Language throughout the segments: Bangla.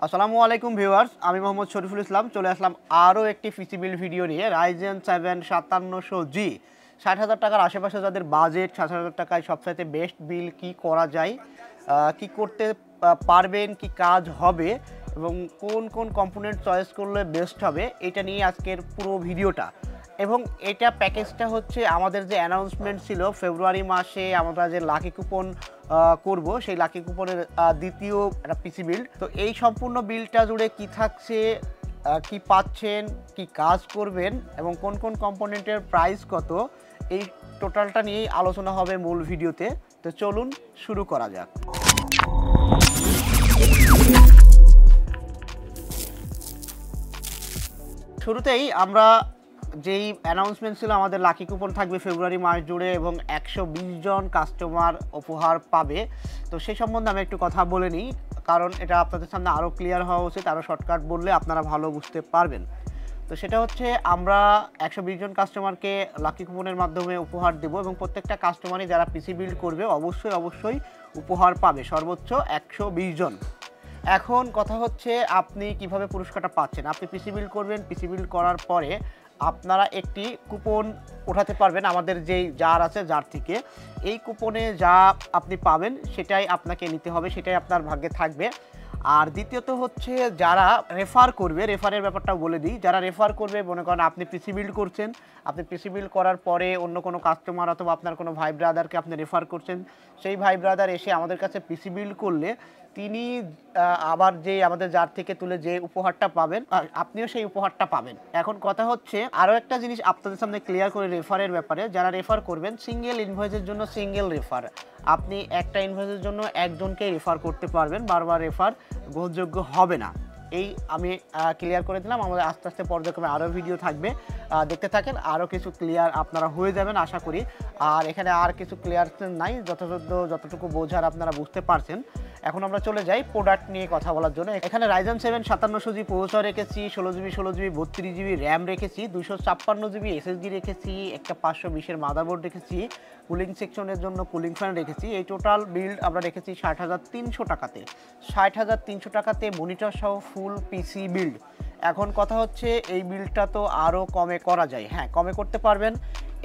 আসসালামু আলাইকুম ভিউয়ার্স, আমি মোহাম্মদ শরীফুল ইসলাম চলে আসলাম আরও একটি পিসি বিল্ড ভিডিও নিয়ে। Ryzen 7 5700G 60,000 টাকার আশেপাশে যাদের বাজেট, 60,000 টাকায় সবচাইতে বেস্ট বিল কি করা যায়, কি করতে পারবেন, কি কাজ হবে এবং কোন কোন কম্পোনেন্ট চয়েস করলে বেস্ট হবে, এটা নিয়ে আজকের পুরো ভিডিওটা। এবং এটা প্যাকেজটা হচ্ছে আমাদের যে অ্যানাউন্সমেন্ট ছিল ফেব্রুয়ারি মাসে আমরা যে লাকি কুপন করব, সেই লাকি কুপনের দ্বিতীয় একটা পিসি বিল্ড। তো এই সম্পূর্ণ বিলটা জুড়ে কি থাকছে, কি পাচ্ছেন, কি কাজ করবেন এবং কোন কোন কম্পোনেন্টের প্রাইস কত, এই টোটালটা নিয়েই আলোচনা হবে মূল ভিডিওতে। তো চলুন শুরু করা যাক। শুরুতেই আমরা যেই অ্যানাউন্সমেন্ট ছিল আমাদের লাকি কুপন থাকবে ফেব্রুয়ারি মাস জুড়ে এবং 120 জন কাস্টমার উপহার পাবে। তো সেই সম্বন্ধে আমি একটু কথা বলে নিই, কারণ এটা আপনাদের সামনে আরও ক্লিয়ার হওয়া উচিত, আরও শর্টকাট বললে আপনারা ভালো বুঝতে পারবেন। তো সেটা হচ্ছে আমরা 120 জন কাস্টমারকে লাকি কুপনের মাধ্যমে উপহার দেব এবং প্রত্যেকটা কাস্টমারই যারা পিসি বিল্ড করবে অবশ্যই উপহার পাবে, সর্বোচ্চ 120 জন। এখন কথা হচ্ছে আপনি কিভাবে পুরস্কারটা পাচ্ছেন। আপনি পিসি বিল্ড করবেন, পিসি বিল্ড করার পরে আপনারা একটি কুপন ওঠাতে পারবেন আমাদের যেই জার আছে, জার থেকে এই কুপনে যা আপনি পাবেন সেটাই আপনাকে নিতে হবে, সেটাই আপনার ভাগ্যে থাকবে। আর দ্বিতীয়ত হচ্ছে যারা রেফার করবে, রেফারের ব্যাপারটাও বলে দিই। যারা রেফার করবে, মনে করেন আপনি পিসি বিল্ড করছেন, আপনি পিসি বিল্ড করার পরে অন্য কোনো কাস্টমার অথবা আপনার কোনো ভাই ব্রাদারকে আপনি রেফার করছেন, সেই ভাই ব্রাদার এসে আমাদের কাছে পিসি বিল্ড করলে তিনি আবার যে আমাদের জার থেকে তুলে যে উপহারটা পাবেন, আপনিও সেই উপহারটা পাবেন। এখন কথা হচ্ছে আরও একটা জিনিস আপনাদের সামনে ক্লিয়ার করে রেফারের ব্যাপারে। যারা রেফার করবেন, সিঙ্গেল ইনভয়েসের জন্য সিঙ্গেল রেফার, আপনি একটা ইনভয়েসের জন্য একজনকেই রেফার করতে পারবেন, বারবার রেফার গ্রহণযোগ্য হবে না। এই আমি ক্লিয়ার করে দিলাম। আমাদের আস্তে আস্তে পর্যায়ক্রমে আরও ভিডিও থাকবে, দেখতে থাকেন, আরও কিছু ক্লিয়ার আপনারা হয়ে যাবেন আশা করি। আর এখানে আর কিছু ক্লিয়ার নাই, যতটুকু বোঝার আপনারা বুঝতে পারছেন। এখন আমরা চলে যাই প্রোডাক্ট নিয়ে কথা বলার জন্য। এখানে Ryzen 7 5700G প্রসেসর রেখেছি, 16GB 16GB 32GB র্যাম রেখেছি, 256GB SSD রেখেছি, একটা 520-এর মাদারবোর্ড রেখেছি, কুলিং সেকশনের জন্য কুলিং ফ্যান রেখেছি। এই টোটাল বিল্ড আমরা রেখেছি 60,300 টাকাতে। 60,300 টাকাতে মনিটর সহ ফুল পিসি বিল্ড। এখন কথা হচ্ছে এই বিল্ডটা তো আরও কমে করা যায়। হ্যাঁ, কমে করতে পারবেন।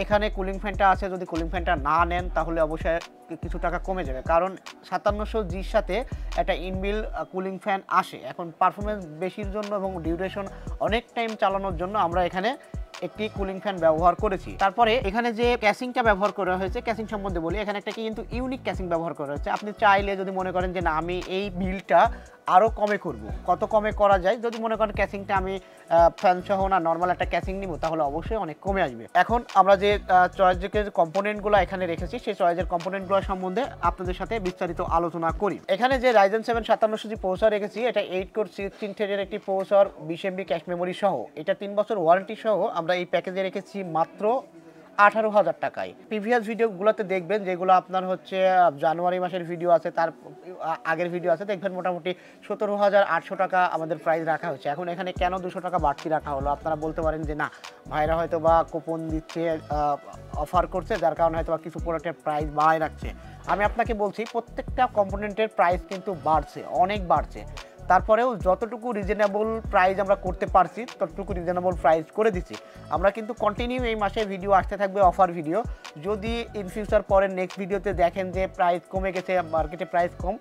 এখানে কুলিং ফ্যানটা আছে, যদি কুলিং ফ্যানটা না নেন তাহলে অবশ্যই কিছু টাকা কমে যাবে, কারণ 5700Gর সাথে একটা ইনবিল কুলিং ফ্যান আসে। এখন পারফরমেন্স বেশির জন্য এবং ডিউরেশন অনেক টাইম চালানোর জন্য আমরা এখানে একটি কুলিং ফ্যান ব্যবহার করেছি। তারপরে এখানে যে ক্যাসিংটা ব্যবহার করা হয়েছে, ক্যাসিং সম্বন্ধে বলি। এখানে একটা কিন্তু ইউনিক ক্যাসিং ব্যবহার করা হয়েছে। আপনি চাইলে যদি মনে করেন যে না, আমি এই বিলটা আরও কমে করব, কত কমে করা যায়, যদি মনে করেন ক্যাসিংটা আমি ফ্যান সহ না নর্মাল একটা ক্যাসিং নিব, তাহলে অবশ্যই অনেক কমে আসবে। এখন আমরা যে চয়েসের কম্পোনেন্টগুলো এখানে রেখেছি, সেই চয়েসের কম্পোনেন্টগুলো সম্বন্ধে আপনাদের সাথে বিস্তারিত আলোচনা করি। এখানে যে Ryzen 7 5700G প্রসেসর রেখেছি, এটা 8 কোর 16 থ্রেডের একটি প্রসেসর, 20 MB ক্যাশ মেমোরি সহ, এটা 3 বছর ওয়ারেন্টি সহ আমরা এই প্যাকেজে রেখেছি মাত্র 18,000 টাকায়। প্রিভিয়াস ভিডিওগুলোতে দেখবেন, যেগুলো আপনার হচ্ছে জানুয়ারি মাসের ভিডিও আছে, তার আগের ভিডিও আছে, দেখবেন মোটামুটি 17,800 টাকা আমাদের প্রাইস রাখা হয়েছে। এখন এখানে কেন 200 টাকা বাড়তি রাখা হলো? আপনারা বলতে পারেন যে না, ভাইরা হয়তো বা কুপন দিচ্ছে, অফার করছে, যার কারণে হয়তো বা কিছু প্রোডাক্টের প্রাইস বাড়ায় রাখছে। আমি আপনাকে বলছি প্রত্যেকটা কম্পোনেন্টের প্রাইস কিন্তু বাড়ছে, অনেক বাড়ছে। তারপরেও যতটুকু রিজনেবল প্রাইস আমরা করতে পারছি ততটুকু রিজনেবল প্রাইস করে দিচ্ছি। আমরা কিন্তু কন্টিনিউ এই মাসে ভিডিও আসতে থাকবে, অফার ভিডিও। যদি ইন ফিউচার পরের নেক্সট ভিডিওতে দেখেন যে প্রাইস কমে গেছে, মার্কেটে প্রাইস কম,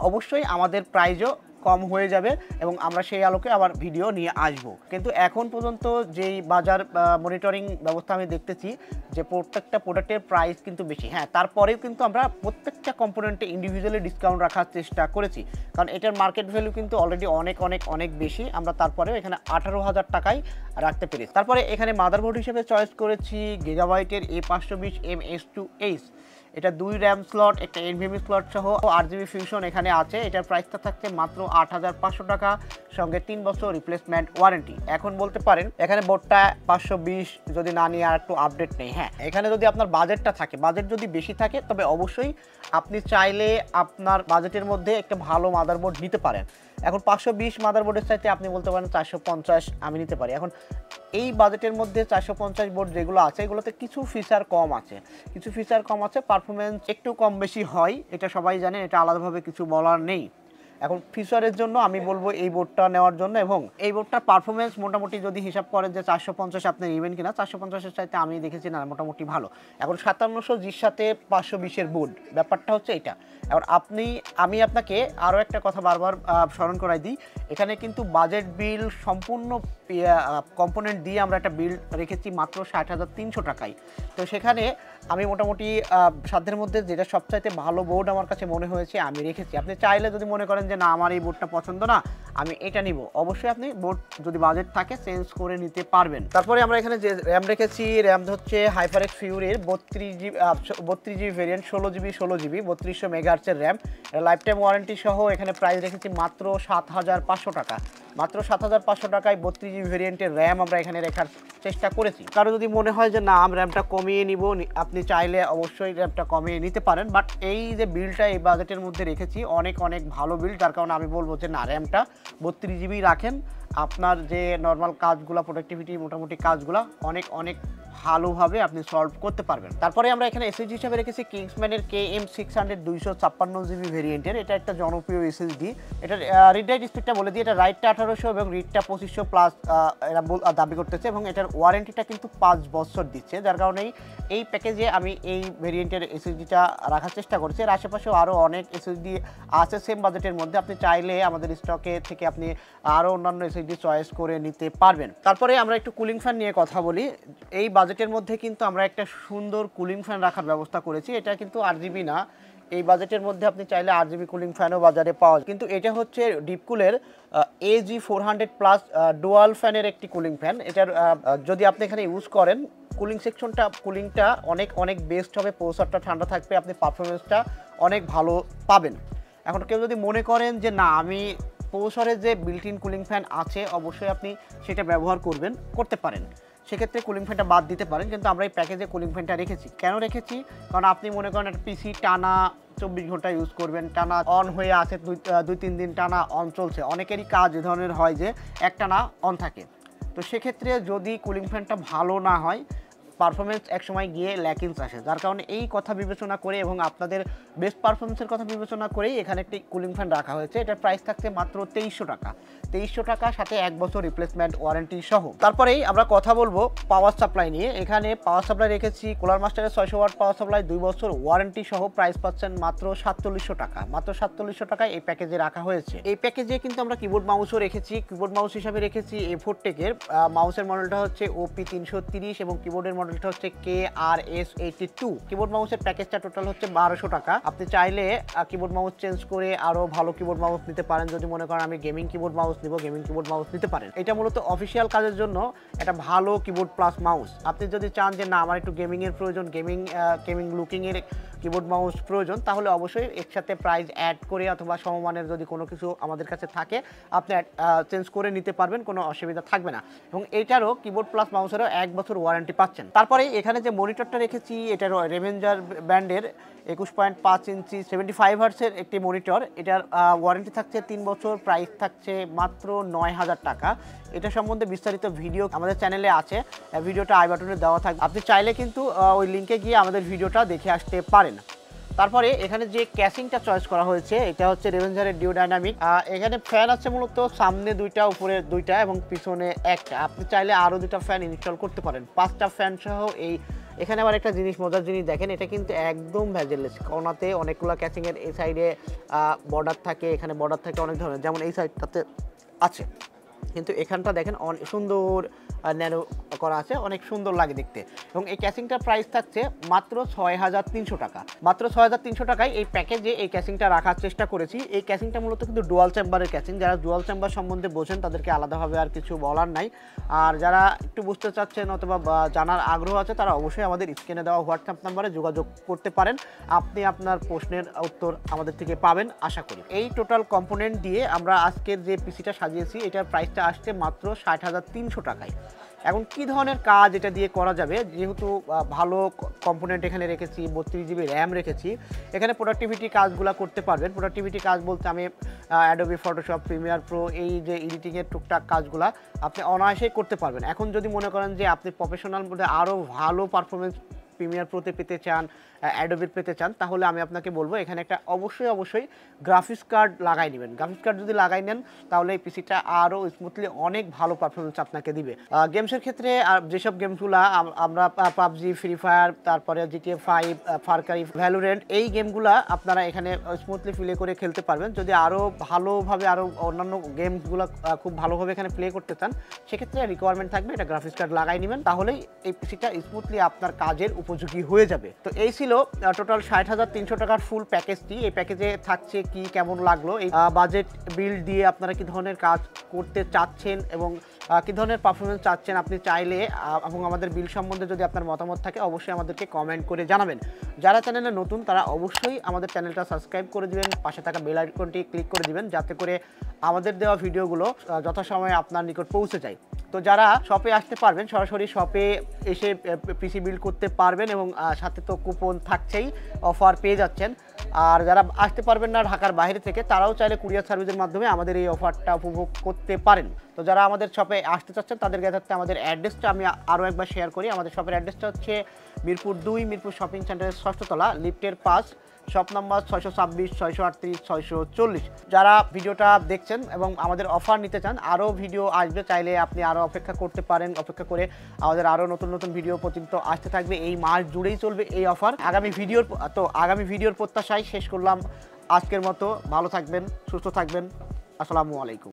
অবশ্যই আমাদের প্রাইসও কম হয়ে যাবে এবং আমরা সেই আলোকে আবার ভিডিও নিয়ে আসব। কিন্তু এখন পর্যন্ত যেই বাজার মনিটরিং ব্যবস্থা আমি দেখতেছি যে প্রত্যেকটা প্রোডাক্টের প্রাইস কিন্তু বেশি। হ্যাঁ, তারপরেও কিন্তু আমরা প্রত্যেকটা কম্পোনেন্টে ইন্ডিভিজুয়ালি ডিসকাউন্ট রাখার চেষ্টা করেছি, কারণ এটার মার্কেট ভ্যালু কিন্তু অলরেডি অনেক বেশি। আমরা তারপরেও এখানে 18,000 টাকায় রাখতে পেরেছি। তারপরে এখানে মাদারবোর্ড হিসেবে চয়েস করেছি गिगाबाइटेর A520M/S2H। এটা 2 র্যাম স্লট, একটা NVMe স্লট সহ 8GB ফিউশন এখানে আছে। এটার প্রাইসটা থাকছে মাত্র 8,500 টাকা, সঙ্গে 3 বছর রিপ্লেসমেন্ট ওয়ারেন্টি। এখন বলতে পারেন এখানে বোর্ডটা 520 যদি না নিয়ে আর একটু আপডেট নেই। হ্যাঁ, এখানে যদি আপনার বাজেটটা থাকে, বাজেট যদি বেশি থাকে, তবে অবশ্যই আপনি চাইলে আপনার বাজেটের মধ্যে একটা ভালো মাদারবোর্ড নিতে পারেন। এখন 520 মাদারবোর্ডের চাইতে আপনি বলতে পারেন 450 আমি নিতে পারি। এখন এই বাজেটের মধ্যে 450 বোর্ড যেগুলো আছে, এগুলোতে কিছু ফিচার কম আছে, পারফরমেন্স একটু কম বেশি হয়, এটা সবাই জানে, এটা আলাদাভাবে কিছু বলার নেই। এখন ফিচারের জন্য আমি বলবো এই বোর্ডটা নেওয়ার জন্য, এবং এই বোর্ডটার পারফরমেন্স মোটামুটি যদি হিসাব করেন যে 450 আপনি নেবেন কিনা, 450-এর চাইতে আমি দেখেছি না মোটামুটি ভালো। এখন 5700G'র সাথে 520-এর বোর্ড, ব্যাপারটা হচ্ছে এটা। এখন আমি আপনাকে আরও একটা কথা বারবার স্মরণ করাই দিই, এখানে কিন্তু বাজেট বিল সম্পূর্ণ কম্পোনেন্ট দিয়ে আমরা একটা বিল রেখেছি মাত্র 60,300 টাকায়। তো সেখানে আমি মোটামুটি সাধ্যের মধ্যে যেটা সবচাইতে ভালো বোর্ড আমার কাছে মনে হয়েছে আমি রেখেছি। আপনি চাইলে যদি মনে করেন যে না আমার এই বোর্ডটা পছন্দ না, আমি এটা নিব, অবশ্যই আপনি বোর্ড যদি বাজেট থাকে চেঞ্জ করে নিতে পারবেন। তারপরে আমরা এখানে যে র্যাম রেখেছি, র্যাম হচ্ছে HyperX Fury-র 32GB ভেরিয়েন্ট, 16GB 16GB 3200 মেগাহার্টজের র্যাম, লাইফ টাইম ওয়ারেন্টি সহ। এখানে প্রাইস রেখেছি মাত্র 7,500 টাকা। মাত্র 7,500 টাকায় 32GB ভেরিয়েন্টের র্যাম আমরা এখানে রাখার চেষ্টা করেছি। কারো যদি মনে হয় যে না আমি র্যামটা কমিয়ে নিব, আপনি চাইলে অবশ্যই র্যামটা কমিয়ে নিতে পারেন, বাট এই যে বিলটা এই বাজেটের মধ্যে রেখেছি অনেক ভালো বিল, যার কারণে আমি বলবো যে না র্যামটা 32GB রাখেন, আপনার যে নর্মাল কাজগুলো প্রোডাক্টিভিটি মোটামুটি কাজগুলো অনেক ভালোভাবে আপনি সলভ করতে পারবেন। তারপরে আমরা এখানে এসএসডি হিসাবে রেখেছি কিংসম্যানের KM600 256GB ভেরিয়েন্টের। এটা একটা জনপ্রিয় এসএসডি। এটার রিড রাইট স্পিডটা বলে দিই, এটা রাইটটা 1800 এবং রিডটা 2500 প্লাস এরা দাবি করতেছে, এবং এটার ওয়ারেন্টিটা কিন্তু 5 বছর দিচ্ছে, যার কারণে এই প্যাকেজে আমি এই ভেরিয়েন্টের এসএসডিটা রাখার চেষ্টা করছি। এর আশেপাশেও আরও অনেক এসএসডি আছে সেম বাজেটের মধ্যে, আপনি চাইলে আমাদের স্টকে থেকে আপনি আরও অন্যান্য এসএসডি চয়েস করে নিতে পারবেন। তারপরে আমরা একটু কুলিং ফ্যান নিয়ে কথা বলি। এই বাজেটের মধ্যে কিন্তু আমরা একটা সুন্দর কুলিং ফ্যান রাখার ব্যবস্থা করেছি। এটা কিন্তু RGB না, এই বাজেটের মধ্যে আপনি চাইলে RGB কুলিং ফ্যানও বাজারে পাওয়া যায়, কিন্তু এটা হচ্ছে ডিপকুলের AG400 প্লাস ডুয়াল ফ্যানের একটি কুলিং ফ্যান। এটার যদি আপনি এখানে ইউজ করেন কুলিংটা অনেক বেস্ট হবে, প্রসেসরটা ঠান্ডা থাকবে, আপনি পারফরমেন্সটা অনেক ভালো পাবেন। এখন কেউ যদি মনে করেন যে না আমি প্রসেসরের যে বিল্ট ইন কুলিং ফ্যান আছে অবশ্যই আপনি সেটা ব্যবহার করতে পারেন, সেক্ষেত্রে কুলিং ফ্যানটা বাদ দিতে পারেন, কিন্তু আমরা এই প্যাকেজে কুলিং ফ্যানটা রেখেছি। কেন রেখেছি? কারণ আপনি মনে করেন একটা পিসি টানা 24 ঘন্টা ইউজ করবেন, টানা অন হয়ে আছে 2-3 দিন টানা অন চলছে, অনেকেরই কাজ এ ধরনের হয় যে একটানা অন থাকে। তো সেক্ষেত্রে যদি কুলিং ফ্যানটা ভালো না হয় পারফরমেন্স একসময় গিয়ে ল্যাকিংস আসে, যার কারণে এই কথা বিবেচনা করে এবং আপনাদের বেস্ট পারফরমেন্সের কথা বিবেচনা করেই এখানে একটি কুলিং ফ্যান রাখা হয়েছে। এটার প্রাইস থাকছে মাত্র 2300 টাকা, 2300 টাকা সাথে 1 বছর রিপ্লেসমেন্ট ওয়ারেন্টি সহ। তারপরেই আমরা কথা বলবো পাওয়ার সাপ্লাই নিয়ে। এখানে পাওয়ার সাপ্লাই রেখেছি কুলার মাস্টারের 600 ওয়াট পাওয়ার সাপ্লাই, 2 বছর ওয়ারেন্টি সহ, প্রাইস পাচ্ছেন মাত্র 4700 টাকা। মাত্র 4700 টাকায় এই প্যাকেজে রাখা হয়েছে। এই প্যাকেজে কিন্তু আমরা কিবোর্ড মাউসও রেখেছি। কিবোর্ড মাউস হিসাবে রেখেছি A4টেকের মাউসের মডেলটা হচ্ছে OP330 এবং কিবোর্ডের মডেলটা হচ্ছে KRS82। কিবোর্ড মাউসের প্যাকেজটা টোটাল হচ্ছে 1200 টাকা। আপনি চাইলে কিবোর্ড মাউস চেঞ্জ করে আরো ভালো কিবোর্ড মাউস নিতে পারেন। যদি মনে করেন আমি গেমিং কিবোর্ড মাউস নিব, গেমিং কিবোর্ড মাউস নিতে পারেন। এটা মূলত অফিসিয়াল কাজের জন্য একটা ভালো কিবোর্ড প্লাস মাউস। আপনি যদি চান যে না আমার একটু গেমিং এর প্রয়োজন, গেমিং লুকিং এর কিবোর্ড মাউস প্রয়োজন, তাহলে অবশ্যই একসাথে প্রাইস অ্যাড করে অথবা সমমানের যদি কোনো কিছু আমাদের কাছে থাকে আপনি চেঞ্জ করে নিতে পারবেন, কোনো অসুবিধা থাকবে না। এবং এইটারও কিবোর্ড প্লাস মাউসেরও 1 বছর ওয়ারেন্টি পাচ্ছেন। তারপরে এখানে যে মনিটরটা রেখেছি এটার রেভেঞ্জার ব্র্যান্ডের 21.5 ইঞ্চি 75 হার্টজের একটি মনিটর। এটার ওয়ারেন্টি থাকছে 3 বছর, প্রাইস থাকছে মাত্র 9000 টাকা। এটা সম্বন্ধে বিস্তারিত ভিডিও আমাদের চ্যানেলে আছে, ভিডিওটা আই বাটনে দেওয়া থাকবে, আপনি চাইলে কিন্তু ওই লিঙ্কে গিয়ে আমাদের ভিডিওটা দেখে আসতে পারেন। তারপরে এখানে যে ক্যাসিংটা চয়েস করা হয়েছে এটা হচ্ছে রেভেঞ্জারের ডিও ডাইনামিক। এখানে ফ্যান আছে মূলত সামনে 2টা, উপরে 2টা এবং পিছনে 1টা। আপনি চাইলে আরও 2টা ফ্যান ইনস্টল করতে পারেন, 5টা ফ্যান সহ। এখানে আবার একটা মজার জিনিস দেখেন, এটা কিন্তু একদম ভেজেলেস। কোনাতে অনেকগুলো ক্যাসিংয়ের এই সাইডে বর্ডার থাকে, এখানে বর্ডার থাকে অনেক ধরনের, যেমন এই সাইডটাতে আছে, কিন্তু এখানটা দেখেন অনেক সুন্দর ন্যারো করা আছে, অনেক সুন্দর লাগে দেখতে। এবং এই ক্যাসিংটার প্রাইস থাকছে মাত্র 6300 টাকা। মাত্র 6300 টাকায় এই প্যাকেজে এই ক্যাসিংটা রাখার চেষ্টা করেছি। এই ক্যাসিংটা মূলত কিন্তু ডুয়াল চেম্বারের ক্যাসিং। যারা ডুয়াল চেম্বার সম্বন্ধে বোঝেন তাদেরকে আলাদাভাবে আর কিছু বলার নাই। আর যারা একটু বুঝতে চাচ্ছেন অথবা জানার আগ্রহ আছে তারা অবশ্যই আমাদের স্ক্রিনে দেওয়া হোয়াটসঅ্যাপ নাম্বারে যোগাযোগ করতে পারেন। আপনি আপনার প্রশ্নের উত্তর আমাদের থেকে পাবেন আশা করি। এই টোটাল কম্পোনেন্ট দিয়ে আমরা আজকের যে পিসিটা সাজিয়েছি এটার প্রাইসটা আসছে মাত্র 60,300 টাকায়। এখন কি ধরনের কাজ এটা দিয়ে করা যাবে, যেহেতু ভালো কম্পোনেন্ট এখানে রেখেছি, 32GB র্যাম রেখেছি, এখানে প্রোডাক্টিভিটি কাজগুলো করতে পারবেন। প্রোডাক্টিভিটি কাজ বলতে আমি অ্যাডোবি ফটোশপ, প্রিমিয়ার প্রো, এই যে এডিটিংয়ের টুকটাক কাজগুলো আপনি অনায়াসেই করতে পারবেন। এখন যদি মনে করেন যে আপনি প্রফেশনাল মধ্যে আরও ভালো পারফরমেন্স প্রিমিয়ার প্রোতে পেতে চান, অ্যাডোবির পেতে চান তাহলে আমি আপনাকে বলবো এখানে একটা অবশ্যই গ্রাফিক্স কার্ড লাগাই নেবেন। গ্রাফিক্স কার্ড যদি লাগাই নেন তাহলে এই পিসিটা আরও স্মুথলি অনেক ভালো পারফরমেন্স আপনাকে দিবে। গেমসের ক্ষেত্রে যেসব গেমসগুলো আমরা পাবজি, ফ্রি ফায়ার, তারপরে GTA 5, ফার ক্রাই, ভ্যালোরেন্ট, এই গেমগুলো আপনারা এখানে স্মুথলি প্লে করে খেলতে পারবেন। যদি আরও ভালোভাবে আরও অন্যান্য গেমসগুলো খুব ভালোভাবে এখানে প্লে করতে চান সেক্ষেত্রে রিকোয়ারমেন্ট থাকবে এটা গ্রাফিক্স কার্ড লাগাই নেবেন, তাহলেই এই পিসিটা স্মুথলি আপনার কাজের উপযোগী হয়ে যাবে। তো এই ছিল টোটাল 60,300 টাকার ফুল প্যাকেজটি। এই প্যাকেজে থাকছে কি, কেমন লাগলো, এই বাজেট বিল্ড দিয়ে আপনারা কি ধরনের কাজ করতে চাচ্ছেন এবং কি ধরনের পারফরমেন্স চাচ্ছেন আপনি চাইলে এবং আমাদের বিল সম্বন্ধে যদি আপনার মতামত থাকে অবশ্যই আমাদেরকে কমেন্ট করে জানাবেন। যারা চ্যানেলে নতুন তারা অবশ্যই আমাদের চ্যানেলটা সাবস্ক্রাইব করে দিবেন, পাশে থাকা বেল আইকনটি ক্লিক করে দিবেন যাতে করে আমাদের দেওয়া ভিডিওগুলো যথাসময়ে আপনার নিকট পৌঁছে যায়। তো যারা শপে আসতে পারবেন সরাসরি শপে এসে পিসি বিল্ড করতে পারবেন এবং সাথে তো কুপন থাকছেই, অফার পেয়ে যাচ্ছেন। আর যারা আসতে পারবেন না ঢাকার বাইরে থেকে তারাও চাইলে কুরিয়ার সার্ভিসের মাধ্যমে আমাদের এই অফারটা উপভোগ করতে পারেন। তো যারা আমাদের শপে আসতে চাচ্ছেন তাদের কাছে আমাদের অ্যাড্রেসটা আমি আরও একবার শেয়ার করি। আমাদের শপের অ্যাড্রেসটা হচ্ছে মিরপুর 2, মিরপুর শপিং সেন্টারের 6ষ্ঠ তলা, লিফটের 5, শপ নাম্বার 626, 638, 640। যারা ভিডিওটা দেখছেন এবং আমাদের অফার নিতে চান, আরও ভিডিও আসবে, চাইলে আপনি আরও অপেক্ষা করতে পারেন। অপেক্ষা করে আমাদের আরও নতুন ভিডিও পর্যন্ত আসতে থাকবে। এই মাস জুড়েই চলবে এই অফার। আগামী ভিডিওর প্রত্যাশায় শেষ করলাম আজকের মতো। ভালো থাকবেন, সুস্থ থাকবেন। আসসালামু আলাইকুম।